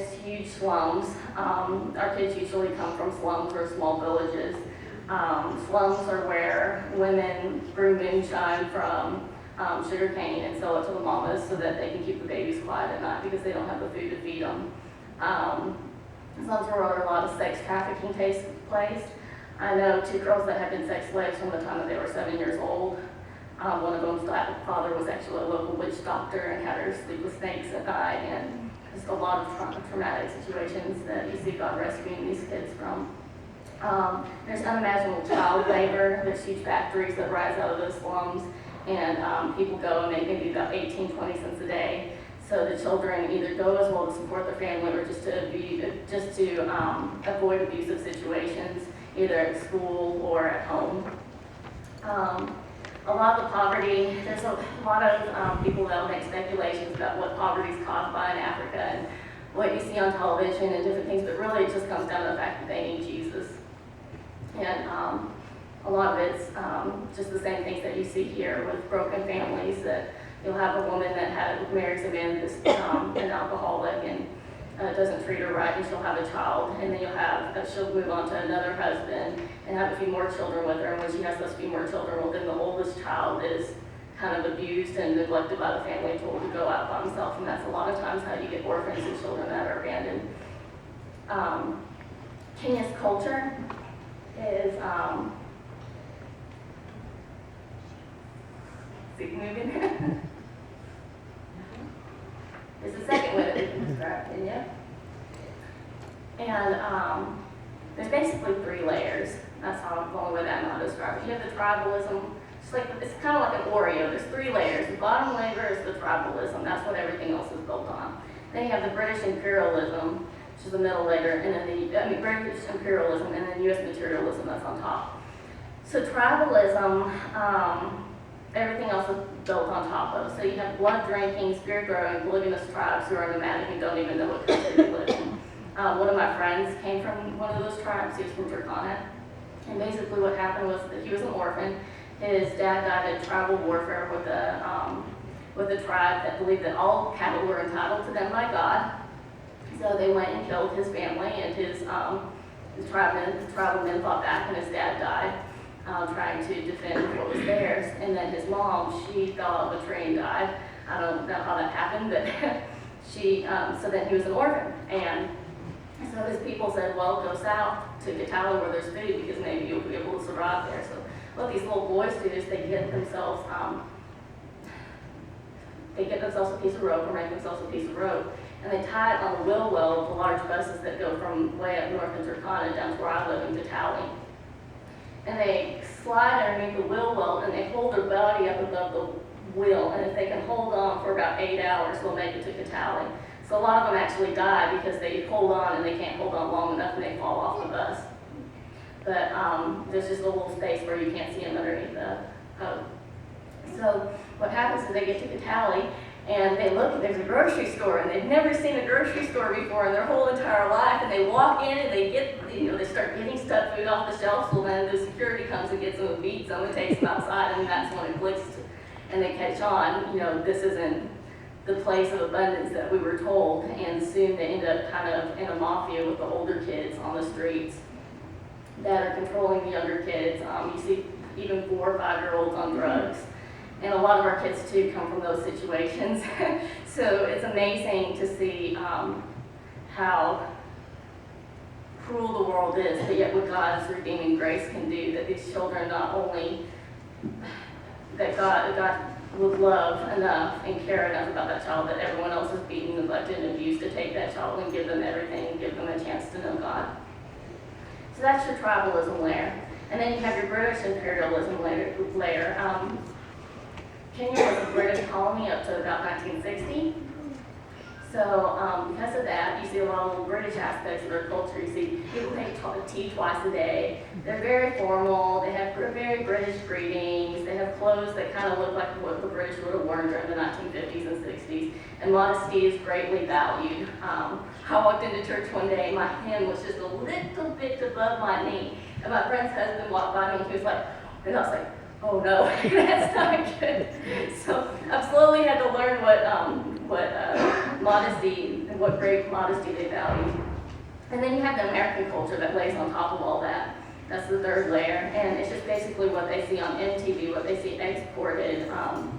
there's huge slums. Our kids usually come from slums or small villages. Slums are where women brew moonshine from sugarcane and sell it to the mamas so that they can keep the babies quiet at night because they don't have the food to feed them. Slums are where a lot of sex trafficking takes place. I know 2 girls that have been sex slaves from the time that they were 7 years old. One of them's father was actually a local witch doctor and had her sleep with snakes at night, and just a lot of traumatic situations that you see God rescuing these kids from. There's unimaginable child labor. There's huge factories that rise out of those slums, and people go and make maybe about 18, 20 cents a day. So the children either go as well to support their family or just to avoid abusive situations, either at school or at home. A lot of the poverty, there's a lot of people that will make speculations about what poverty is caused by in Africa and what you see on television and different things, but really it just comes down to the fact that they need Jesus. And a lot of it's just the same things that you see here with broken families, that you'll have a woman that marries a man that's an alcoholic and doesn't treat her right, and she'll have a child, and then she'll move on to another husband and have a few more children with her, and when she has those few more children, well, then the oldest child is kind of abused and neglected by the family, told to go out by himself, and that's a lot of times how you get orphans and children that are abandoned. Kenya's culture is moving. It's the second way that we can describe Kenya. And there's basically 3 layers. That's how the only way that I know how to describe it. You have the tribalism. It's kind of like an Oreo. There's 3 layers. The bottom layer is the tribalism. That's what everything else is built on. Then you have the British imperialism, which is the middle layer, and then British imperialism, and then U.S. materialism that's on top. So tribalism, everything else is built on top of. So you have blood drinking, spirit growing, polygamous tribes who are nomadic and don't even know what country they live in. One of my friends came from one of those tribes. He was from Turkana. And basically what happened was that he was an orphan. His dad died in tribal warfare with a tribe that believed that all cattle were entitled to them by God. So they went and killed his family, and his tribal men fought back, and his dad died. Trying to defend what was theirs, and then his mom, she fell out of a tree and died. I don't know how that happened, but so then he was an orphan, and so his people said, well, go south to Kitale where there's food, because maybe you'll be able to survive there. So what these little boys do is they get themselves a piece of rope, or make themselves a piece of rope, and they tie it on the wheel well of the large buses that go from way up north in Turkana down to where I live in Kitale. And they slide underneath the wheel well, and they hold their body up above the wheel, and if they can hold on for about 8 hours, they'll make it to Kitale. So a lot of them actually die because they hold on and they can't hold on long enough and they fall off the bus. But there's just a little space where you can't see them underneath the hose. So what happens is they get to Kitale, and they look, and there's a grocery store, and they've never seen a grocery store before in their whole entire life, and they walk in and they start getting stuff food off the shelves. Well, then the security comes and gets them and feeds them and takes them outside, and that's when it clicks, and they catch on, this isn't the place of abundance that we were told, and soon they end up kind of in a mafia with the older kids on the streets that are controlling the younger kids. You see even 4 or 5-year-olds on drugs. And a lot of our kids, too, come from those situations. So it's amazing to see how cruel the world is, but yet what God's redeeming grace can do, that these children not only, that God would love enough and care enough about that child that everyone else is beaten, neglected, and abused, to take that child and give them everything and give them a chance to know God. So that's your tribalism layer. And then you have your British imperialism layer. Kenya was a British colony up to about 1960. So because of that, you see a lot of little British aspects of their culture. You see people make tea twice a day. They're very formal. They have very British greetings. They have clothes that kind of look like what the British would have worn during the 1950s and 60s. And modesty is greatly valued. I walked into church one day, and my hem was just a little bit above my knee. And my friend's husband walked by me, and he was like, and I was like, oh no, that's not good. So I've slowly had to learn what modesty and what great modesty they value. And then you have the American culture that lays on top of all that. That's the third layer, and it's just basically what they see on MTV, what they see exported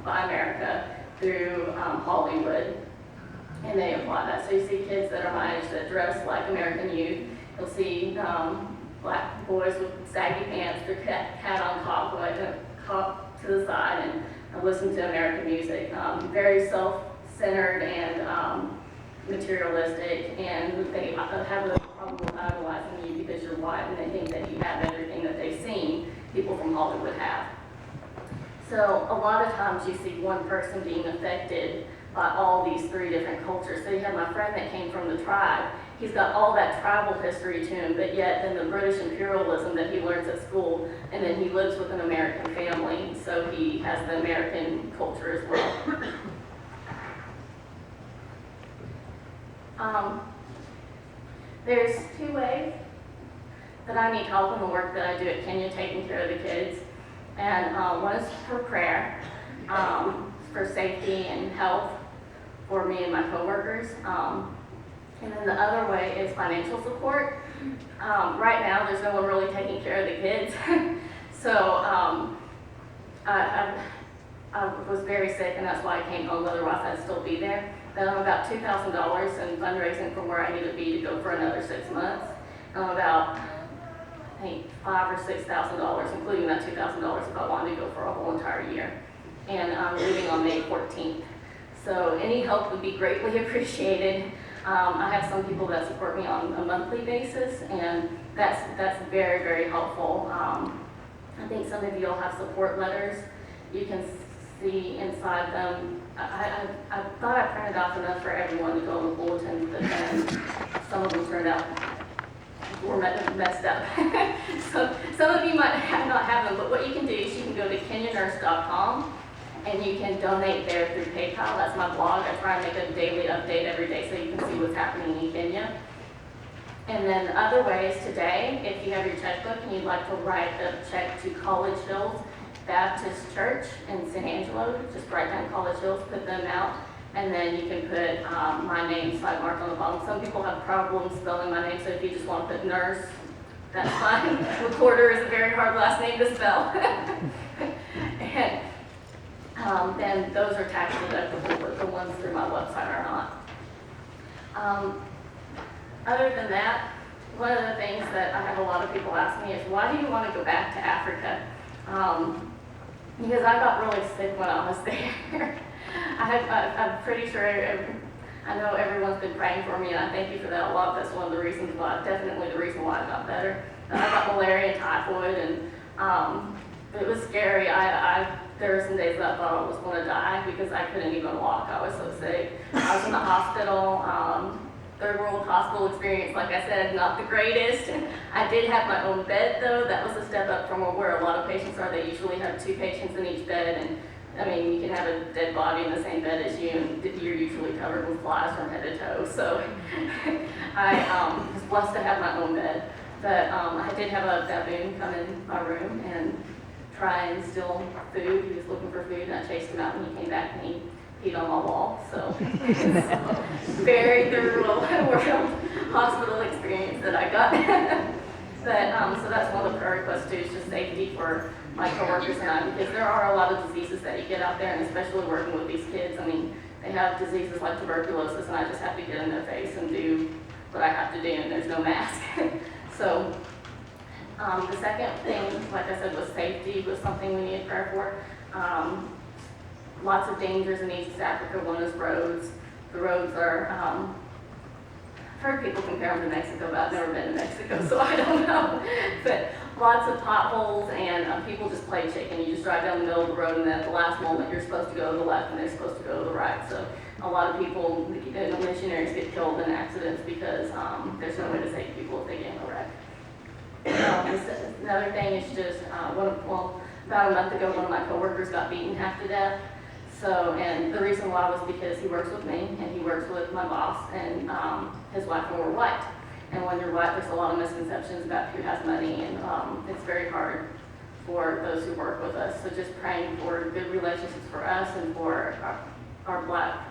by America through Hollywood, and they apply that. So you see kids that are my age that dress like American youth. You'll see black boys with saggy pants, their hat on cock, like a cock to the side, and listen to American music. Very self-centered and materialistic, and they have a problem with idolizing you because you're white, and they think that you have everything that they've seen people from Hollywood have. So a lot of times you see one person being affected by all these three different cultures. So you have my friend that came from the tribe. He's got all that tribal history to him, but yet then the British imperialism that he learns at school, and then he lives with an American family, so he has the American culture as well. There's two ways that I need help in the work that I do at Kenya, taking care of the kids. And one is for prayer, for safety and health for me and my coworkers. And then the other way is financial support. Right now, there's no one really taking care of the kids. So I was very sick, and that's why I came home, otherwise I'd still be there. Then I'm about $2,000 in fundraising from where I need to be to go for another 6 months. And I'm about, I think, $5,000 or $6,000, including that $2,000 if I wanted to go for a whole entire year. And I'm leaving on May 14th. So any help would be greatly appreciated. I have some people that support me on a monthly basis, and that's very, very helpful. I think some of you all have support letters. You can see inside them. I thought I printed off enough for everyone to go in the bulletin, but then some of them turned out were messed up. So some of you might not have them, but what you can do is you can go to kenyanurse.com and you can donate there through PayPal. That's my blog. I try and make a daily update every day so you can see what's happening in Kenya. And then the other way is today, if you have your checkbook and you'd like to write a check to College Hills Baptist Church in San Angelo, just write down College Hills, put them out, and then you can put my name side marked on the bottom. Some people have problems spelling my name, so if you just want to put nurse, that's fine. McWhorter is a very hard last name to spell. And then those are tax deductible, but the ones through my website are not. Other than that, one of the things that I have a lot of people ask me is, why do you want to go back to Africa? Because I got really sick when I was there. I'm pretty sure, I know everyone's been praying for me, and I thank you for that a lot. That's one of the reasons why, definitely the reason why I got better. I got malaria and typhoid, and it was scary. There were some days that I thought I was going to die because I couldn't even walk. I was so sick. I was in the hospital, third world hospital experience, like I said, not the greatest. I did have my own bed though. That was a step up from where a lot of patients are. They usually have 2 patients in each bed, and I mean, you can have a dead body in the same bed as you, and you're usually covered with flies from head to toe. So I was blessed to have my own bed. But I did have a baboon come in my room and try and steal food. He was looking for food, and I chased him out, and he came back and he peed on my wall. So very third world hospital experience that I got. But so that's one of the prayer requests too, is just safety for my coworkers and I, because there are a lot of diseases that you get out there, and especially working with these kids. I mean, they have diseases like tuberculosis, and I just have to get in their face and do what I have to do, and there's no mask. So the second thing, like I said, was safety, was something we needed prayer for. Lots of dangers in East Africa. One is roads. The roads are, I've heard people compare them to Mexico, but I've never been to Mexico, so I don't know. But lots of potholes, and people just play chicken. You just drive down the middle of the road, and then at the last moment, you're supposed to go to the left, and they're supposed to go to the right. So a lot of people, missionaries, get killed in accidents because there's no way to save people if they get in a wreck. Another thing is just, about a month ago, one of my coworkers got beaten half to death. So, and the reason why was because he works with me, and he works with my boss, and his wife, and we're white. And when you're white, there's a lot of misconceptions about who has money, and it's very hard for those who work with us. So just praying for good relationships for us and for our black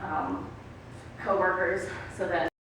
coworkers, so that